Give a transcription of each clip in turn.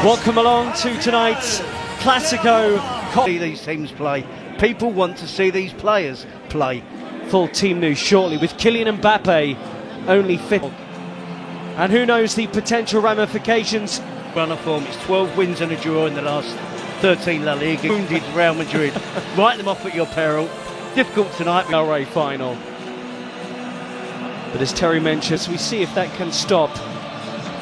Welcome along to tonight's Classico. See these teams play. People want to see these players play. Full team news shortly with Kylian Mbappe only fit. And who knows the potential ramifications. Run of form, it's 12 wins and a draw in the last 13 La Liga. Wounded Real Madrid. Write them off at your peril. Difficult tonight. Del Rey final. But as Terry mentions, we see if that can stop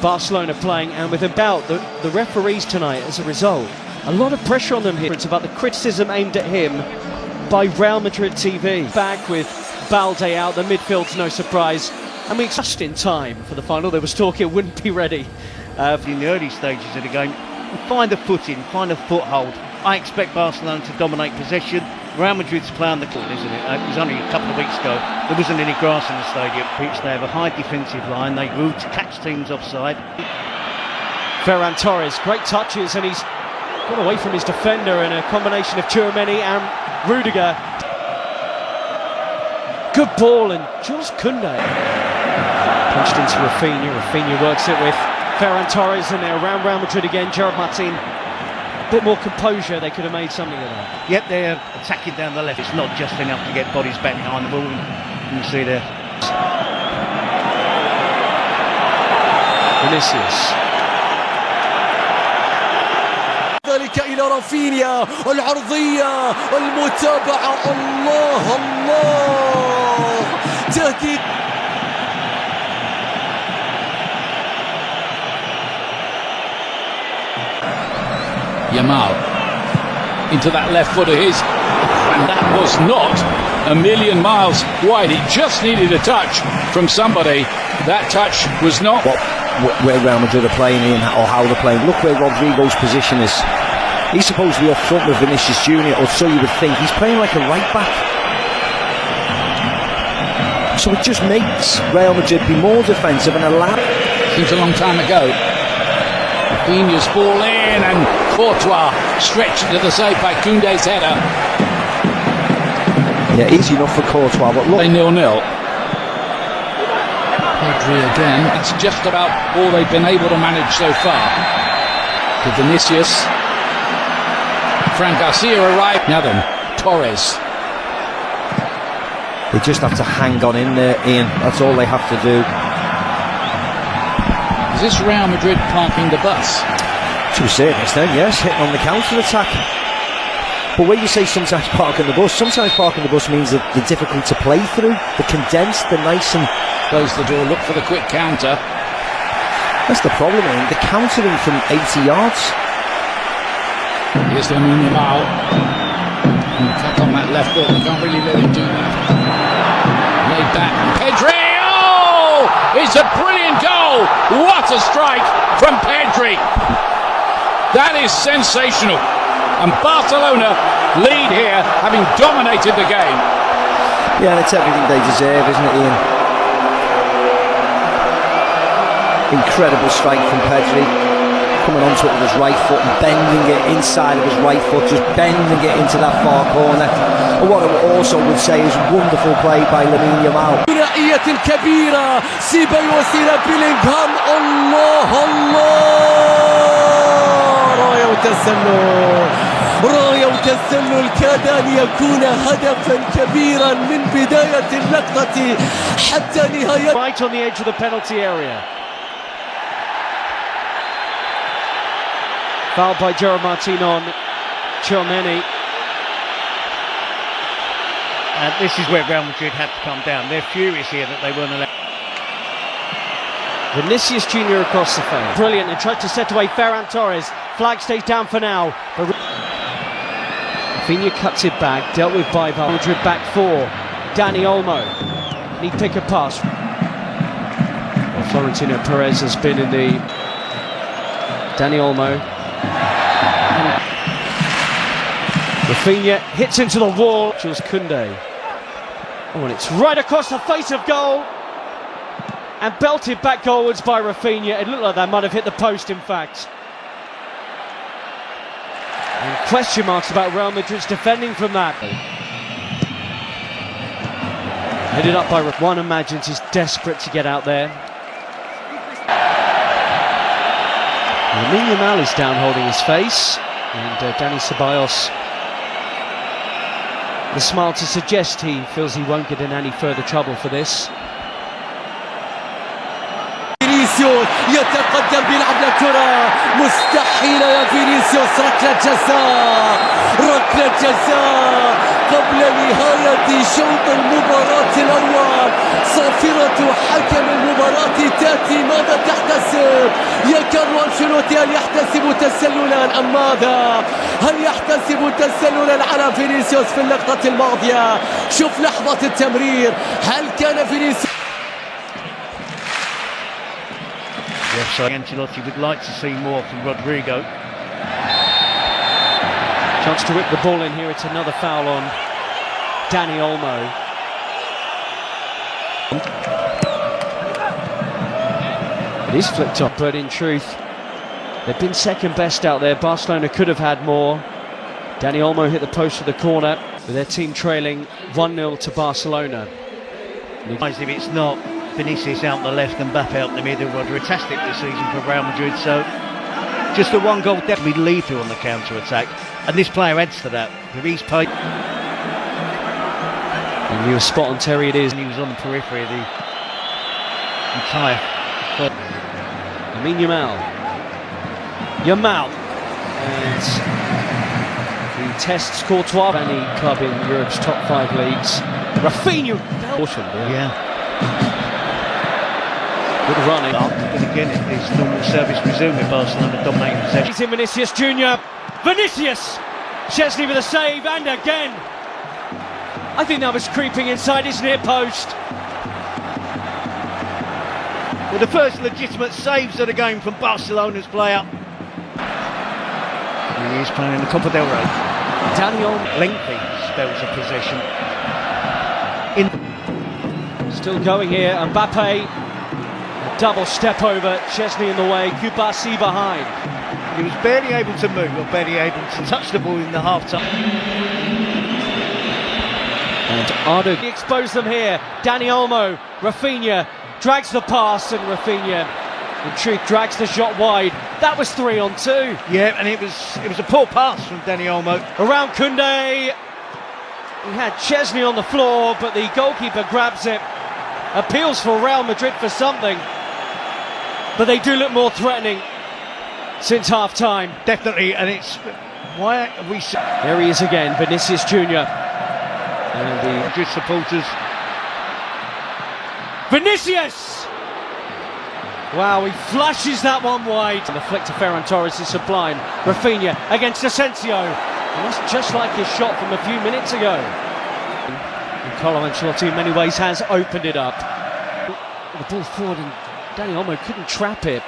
Barcelona playing, and with about the referees tonight as a result. A lot of pressure on them here. It's about the criticism aimed at him by Real Madrid TV. Back with Balde out, the midfield's no surprise. And we just in time for the final. There was talk it wouldn't be ready. In the early stages of the game, find a footing, find a foothold. I expect Barcelona to dominate possession. Real Madrid's play on the court, isn't it? It was only a couple of weeks ago. There wasn't any grass in the stadium. They have a high defensive line. They rule to catch teams offside. Ferran Torres, great touches, and he's got away from his defender in a combination of Tchouaméni and Rudiger. Good ball, and Jules Kounde punched into Rafinha. Rafinha works it with Ferran Torres, and they're around Real Madrid again. Gerard Martin, a bit more composure, they could have made something of that. Yep, they're attacking down the left. It's not just enough to get bodies back behind the ball. You can see there. Vinicius. ذلك إلى رافينيا العرضية المتابعة. الله الله تهديد. Yamal into that left foot of his, and that was not a million miles wide. It just needed a touch from somebody. That touch was not where Real Madrid are playing in, or how they're playing. Look where Rodrigo's position is. He's supposed to be up front with Vinicius Junior, or so you would think. He's playing like a right back, so it just makes Real Madrid be more defensive and allow. Seems a long time ago. Rafinha's ball in, and Courtois stretched to the side by Kounde's header. Yeah, easy enough for Courtois, but look. 0-0. Pedri again. That's just about all they've been able to manage so far. To Vinicius. Fran Garcia arrived. Now then, Torres. They just have to hang on in there, Ian. That's all they have to do. Is this Real Madrid parking the bus? To a certain extent, yes, hitting on the counter-attack. But when you say sometimes parking the bus means that they're difficult to play through. They're condensed, they're nice and... Close the door, look for the quick counter. That's the problem, Ian. They're countering from 80 yards. Here's Lamine Yamal. Cut on that left foot, they can't really let him do that. Laid back, Pedri! Oh! It's a brilliant goal! What a strike from Pedri! That is sensational. And Barcelona lead here, having dominated the game. Yeah, and it's everything they deserve, isn't it, Ian? Incredible strike from Pedri. Coming onto it with his right foot and bending it inside of his right foot, just bending it into that far corner. And what I also would say is wonderful play by Lamine Yamal. ثنائية كبيرة، سيبا وسيلة بيلينغهام. الله الله، راية وتسلل، راية وتسلل كاد أن يكون هدفا كبيرا من بداية اللقطة حتى نهاية. Right on the edge of the penalty area. Fouled by Gerard Martin on Tchouaméni. And this is where Real Madrid had to come down. They're furious here that they weren't allowed. Vinicius Junior across the field. Brilliant, and tried to set away Ferran Torres. Flag stays down for now. But Rafinha cuts it back, dealt with by Real Madrid back four. Dani Olmo. Can he pick a pass? Well, Florentino Perez has been in the... Dani Olmo. Rafinha hits into the wall. Jules Kounde. Oh, and it's right across the face of goal. And belted back goalwards by Rafinha. It looked like that might have hit the post, in fact. And question marks about Real Madrid's defending from that. Headed up by one imagines he's desperate to get out there. Lamine Yamal is down holding his face, and Dani Ceballos, the smile to suggest he feels he won't get in any further trouble for this. فينيسيوس يتقدم بيلعب لكرة مستحيلة يا فينيسيوس. ركلة جزاء، ركلة جزاء قبل نهاية شوط المباراة الأول. صافرة حكم المباراة تأتي. ماذا تحتسب يا كارلو أنشيلوتي؟ هل يحتسب تسللا أم ماذا؟ هل يحتسب تسللا على فينيسيوس في اللقطة الماضية؟ شوف لحظة التمرير، هل كان فينيسيوس؟ So Ancelotti would like to see more from Rodrigo. Chance to whip the ball in here. It's another foul on Dani Olmo. It is flicked up, but in truth, they've been second best out there. Barcelona could have had more. Dani Olmo hit the post of the corner, with their team trailing 1-0 to Barcelona. If it's not Vinicius out the left and Mbappe out the middle, fantastic this season for Real Madrid. So just the one goal definitely lethal on the counter-attack, and this player adds to that with his pace. And you were spot on, Terry. It is. And he was on the periphery of the entire. Lamine Yamal, and he tests Courtois, any club in Europe's top 5 leagues. Rafinha, Yeah. Good running. But again, it's normal service resume with Barcelona dominating possession. He's in Vinicius Junior. Vinicius! Sczesny with a save, and again. I think that was creeping inside his near post. Well, the first legitimate saves of the game from Barcelona's player. And he is playing in the Copa del Rey. Daniel Lengthy spells of possession. still going here. Mbappe. Double step over, Sczesny in the way, Cubarsí behind. He was barely able to move, or barely able to touch the ball in the half-time. And Ardo exposed them here. Dani Olmo, Rafinha drags the pass, and Rafinha, in truth, drags the shot wide. That was 3-on-2. Yeah, and it was a poor pass from Dani Olmo. Around Kounde. He had Sczesny on the floor, but the goalkeeper grabs it. Appeals for Real Madrid for something. But they do look more threatening since half-time. Definitely, and it's... Why are we... There he is again, Vinicius Junior. And the Madrid supporters. Vinicius! Wow, he flashes that one wide. And the flick to Ferran Torres is sublime. Rafinha against Asensio. And that's just like his shot from a few minutes ago. And Carlo Ancelotti in many ways has opened it up. The ball forward, and Dani Olmo couldn't trap it.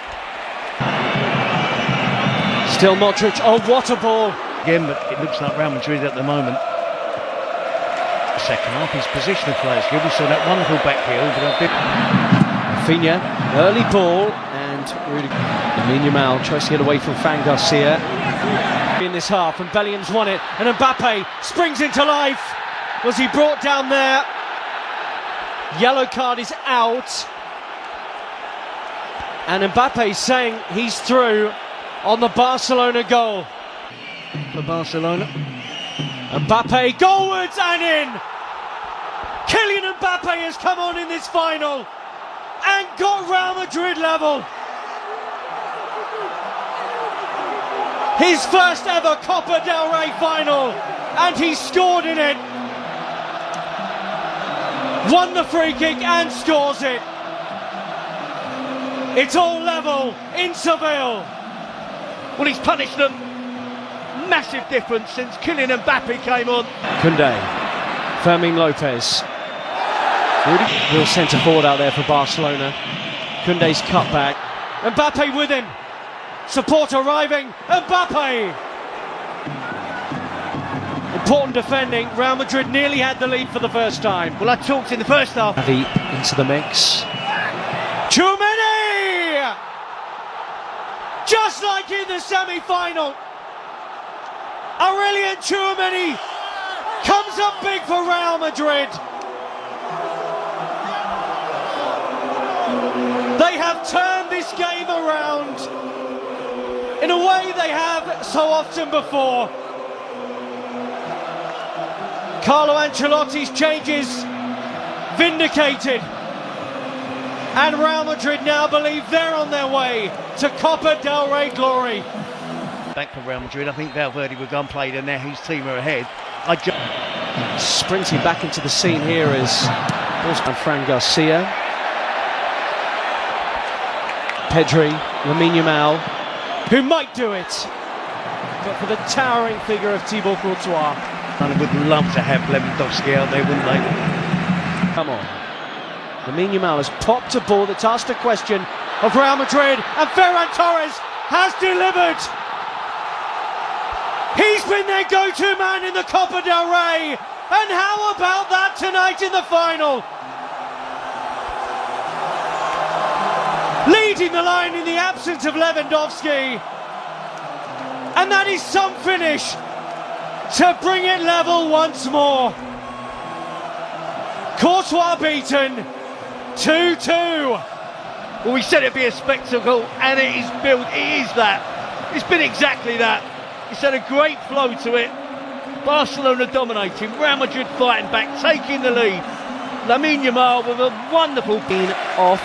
Still Modric. Oh, what a ball! Again, but it looks like Real Madrid at the moment. Second half, his positional players good. We saw that wonderful back heel, but a bit. Rafinha, early ball, and Lamine Yamal tries to get away from Fran Garcia in this half, and Bellingham's won it, and Mbappe springs into life. Was he brought down there? Yellow card is out, and Mbappe saying he's through on the Barcelona goal. For Barcelona. Mbappe goalwards and in! Kylian Mbappe has come on in this final and got Real Madrid level. His first ever Copa del Rey final, and he scored in it. Won the free kick and scores it. It's all level in Seville. Well, he's punished them. Massive difference since Kylian Mbappe came on. Kounde, Fermin Lopez. Real centre forward out there for Barcelona. Kounde's cut back. Mbappe with him. Support arriving. Mbappe! Important defending. Real Madrid nearly had the lead for the first time. Well, I talked in the first half. Into the mix. Tchouaméni! Just like in the semi-final. Aurelien Tchouaméni comes up big for Real Madrid. They have turned this game around. in a way they have so often before. Carlo Ancelotti's changes vindicated, and Real Madrid now believe they're on their way to Copa Del Rey glory. Back for Real Madrid, I think Valverde will go and play, and now his team are ahead. Sprinting back into the scene here is Ferran Garcia, Pedri, Lamine Yamal, who might do it, but for the towering figure of Thibaut Courtois. And I would love to have Lewandowski out there, wouldn't they? Come on. Lamine Yamal has popped a ball that's asked a question of Real Madrid, and Ferran Torres has delivered. He's been their go-to man in the Copa del Rey, and how about that tonight in the final? Leading the line in the absence of Lewandowski, and that is some finish to bring it level once more. Courtois beaten, 2-2. Well, we said it'd be a spectacle, and it is built. It is that. It's been exactly that. It's had a great flow to it. Barcelona dominating, Real Madrid fighting back, taking the lead. Lamine Yamal with a wonderful being off.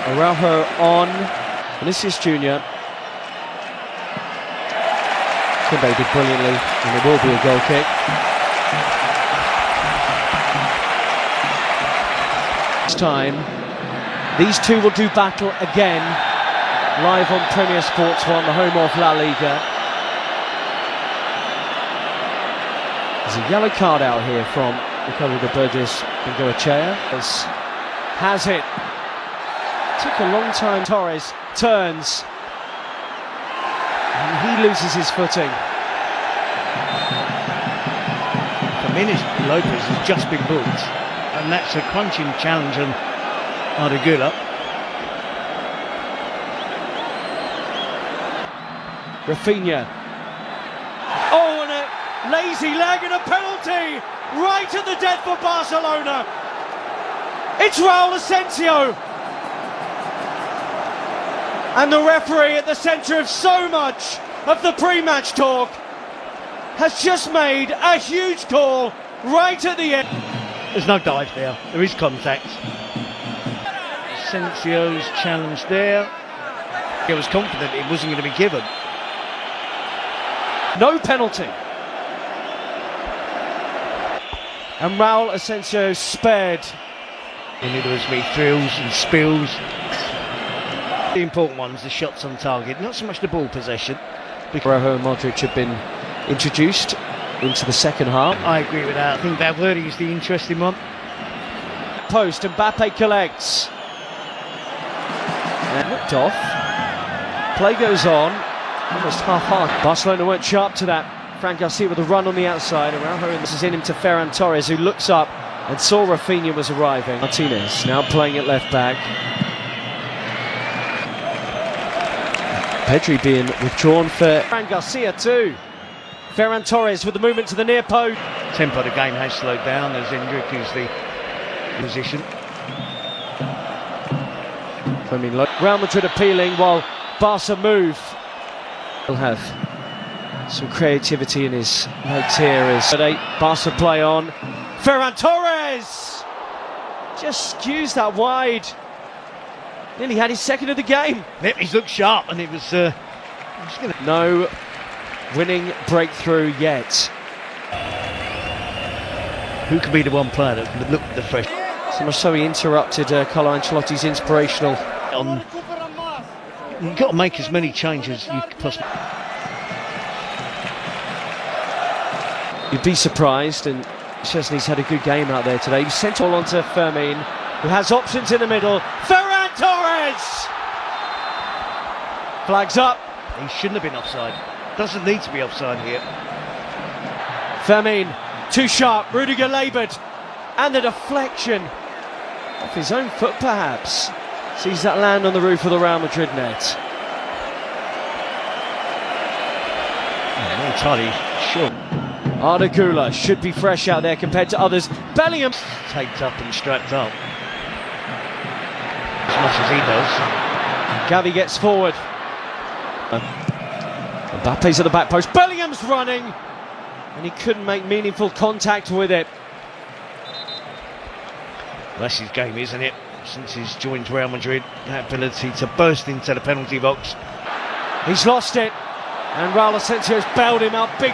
Araujo on. Vinicius Jr. Kounde did brilliantly, and it will be a goal kick. This time, these two will do battle again, live on Premier Sports 1, the home of La Liga. There's a yellow card out here from Ricardo de Burgos Bengoechea. Has it. Took a long time. Torres turns. And he loses his footing. Jimenez Lopez has just been booked, and that's a crunching challenge on Ardagula. Rafinha. Oh, and a lazy leg and a penalty right at the death for Barcelona. It's Raul Asensio. And the referee at the centre of so much of the pre-match talk has just made a huge call right at the end. There's no dive there, there is contact. Asensio's challenge there. He was confident it wasn't going to be given. No penalty. And Raul Asensio spared. And there was be thrills and spills. The important ones, the shots on target, not so much the ball possession. Araujo and Modric have been introduced into the second half. I agree with that. I think Valverde is the interesting one. Post, Mbappe collects. And looked off. Play goes on. Almost half-hearted. Barcelona weren't sharp to that. Ferran Garcia with a run on the outside. Araujo, and this is in him to Ferran Torres, who looks up and saw Rafinha was arriving. Martinez now playing at left back. Pedri being withdrawn for Ferran Garcia too. Ferran Torres with the movement to the near post. Tempo of the game has slowed down as Endrick is the position. Real Madrid appealing while Barca move. He'll have some creativity in his notes here as Barca play on. Ferran Torres just skews that wide. Nearly had his second of the game. Yep, he's looked sharp, and it was no winning breakthrough yet. Who could be the one player that would look the fresh? So much so he interrupted Carlo Ancelotti's inspirational. You've got to make as many changes as you could possibly. You'd be surprised, and Sczesny's had a good game out there today. He sent all on to Fermin, who has options in the middle. Ferran Torres! Flags up. He shouldn't have been offside. Doesn't need to be offside here. Fermin, too sharp. Rudiger laboured. And the deflection off his own foot, perhaps. Sees that land on the roof of the Real Madrid net. I'm not entirely sure. Ardagula should be fresh out there compared to others. Bellingham Taped up and strapped up. As much as he does. Gavi gets forward. Mbappe's at the back post, Bellingham's running, and he couldn't make meaningful contact with it. That's his game, isn't it? Since he's joined Real Madrid, that ability to burst into the penalty box. He's lost it, and Raul Asensio's bailed him out big.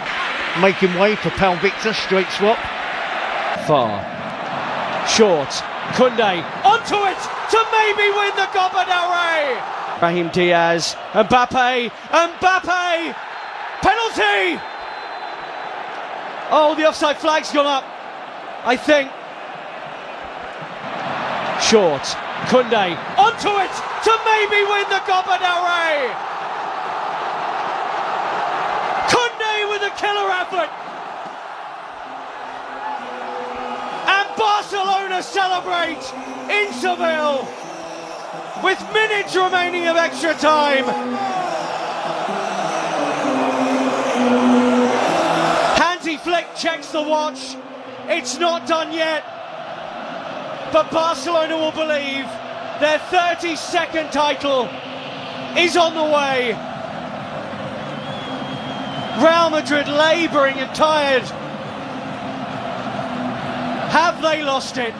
Making way for Pal Victor, straight swap. Far. Short. Kounde onto it to maybe win the Copa del Rey. Brahim Diaz. Mbappe. Penalty! Oh, the offside flag's gone up, I think. Short. Kounde onto it to maybe win the Copa del Rey. Kounde with a killer effort. And Barcelona celebrate in Seville with minutes remaining of extra time. Hansi Flick checks the watch. It's not done yet. But Barcelona will believe their 32nd title is on the way. Real Madrid labouring and tired. Have they lost it?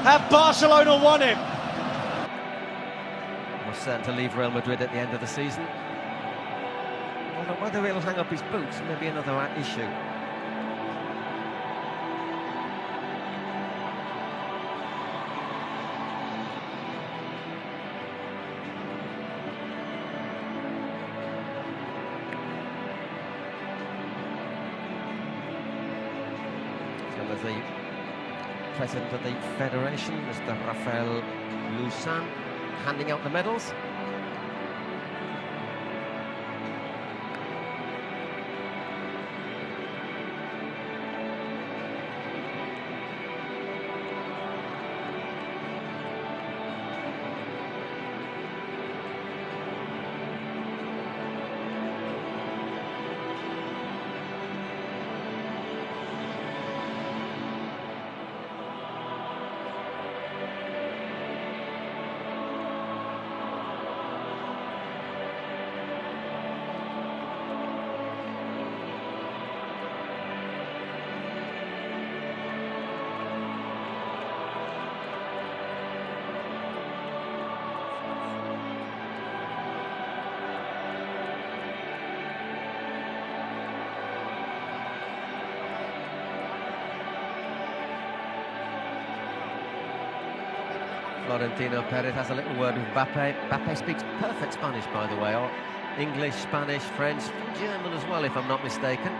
Have Barcelona won it? Was certain to leave Real Madrid at the end of the season. Although whether he'll hang up his boots may be another issue. As the president of the federation, Mr. Rafael Lusan, handing out the medals. Florentino Perez has a little word with Mbappe. Mbappe speaks perfect Spanish, by the way, or English, Spanish, French, German as well, if I'm not mistaken.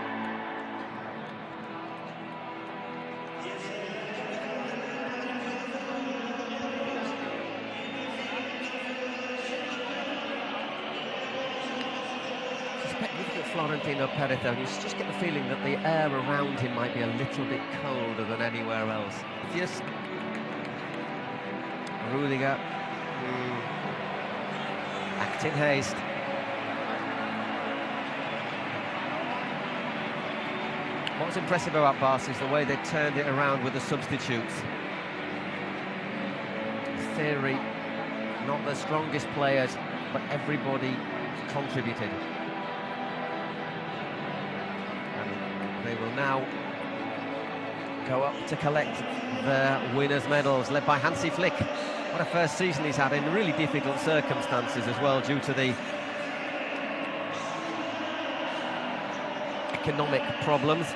Florentino Perez, though, you just get the feeling that the air around him might be a little bit colder than anywhere else. Just Rudiger, act in haste. What's impressive about Barca is the way they turned it around with the substitutes. In theory, not the strongest players, but everybody contributed. And they will now go up to collect their winners' medals, led by Hansi Flick. What a first season he's had in really difficult circumstances as well, due to the economic problems.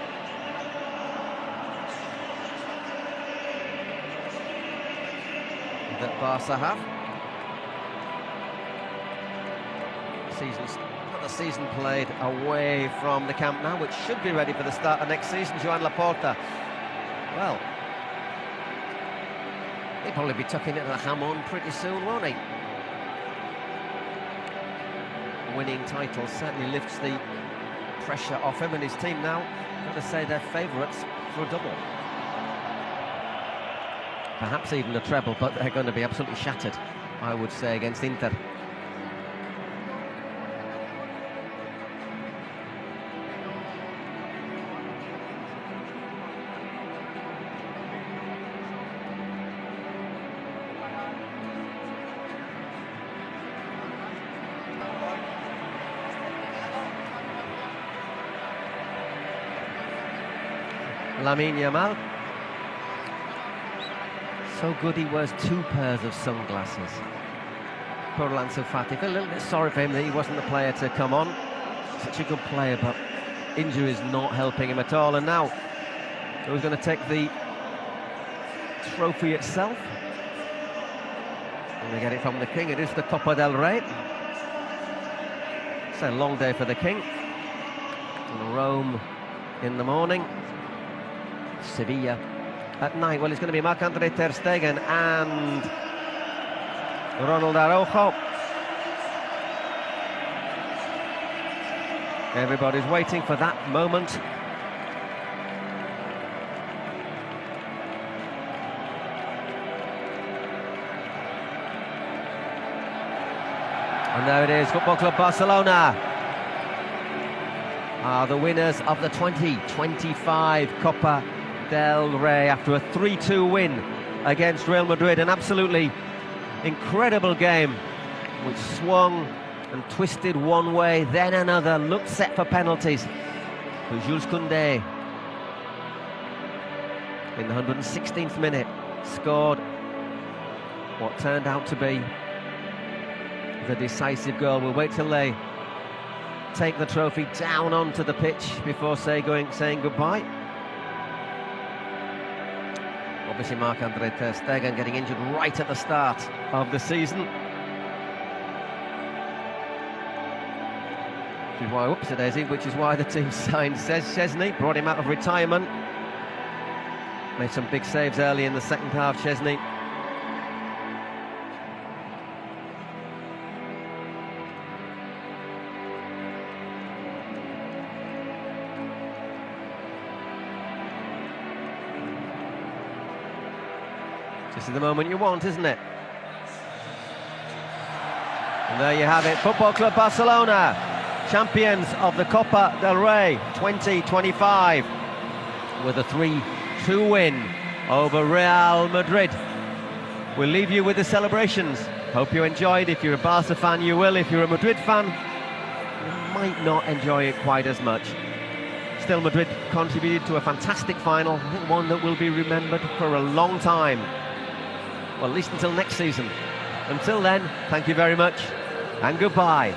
That Barca have. Another season played away from the Camp Nou, which should be ready for the start of next season. Joan Laporta, well, he'll probably be tucking it to the jamon pretty soon, won't he? Winning title certainly lifts the pressure off him and his team now. Got to say they're favourites for a double. Perhaps even a treble, but they're going to be absolutely shattered, I would say, against Inter. Lamine Yamal. So good he wears 2 pairs of sunglasses. Poor Ansu Fati. I feel a little bit sorry for him that he wasn't the player to come on. Such a good player, but injury is not helping him at all. And now, who's going to take the trophy itself? And they get it from the King. It is the Copa del Rey. It's a long day for the King. And Rome in the morning. Sevilla at night. Well, it's going to be Marc-Andre ter Stegen and Ronald Araujo. Everybody's waiting for that moment. And there it is, Football Club Barcelona are the winners of the 2025 Copa del Rey after a 3-2 win against Real Madrid. An absolutely incredible game which swung and twisted one way, then another, looked set for penalties. But Jules Kounde, in the 116th minute, scored what turned out to be the decisive goal. We'll wait till they take the trophy down onto the pitch before saying goodbye. Obviously Marc-Andre ter Stegen getting injured right at the start of the season. Which is why the team signed Sczesny, brought him out of retirement. Made some big saves early in the second half, Sczesny. This is the moment you want, isn't it? And there you have it, Football Club Barcelona, champions of the Copa del Rey 2025 with a 3-2 win over Real Madrid. We'll leave you with the celebrations. Hope you enjoyed. If you're a Barca fan, you will. If you're a Madrid fan, you might not enjoy it quite as much. Still, Madrid contributed to a fantastic final, I think one that will be remembered for a long time. Well, at least until next season. Until then, thank you very much and goodbye.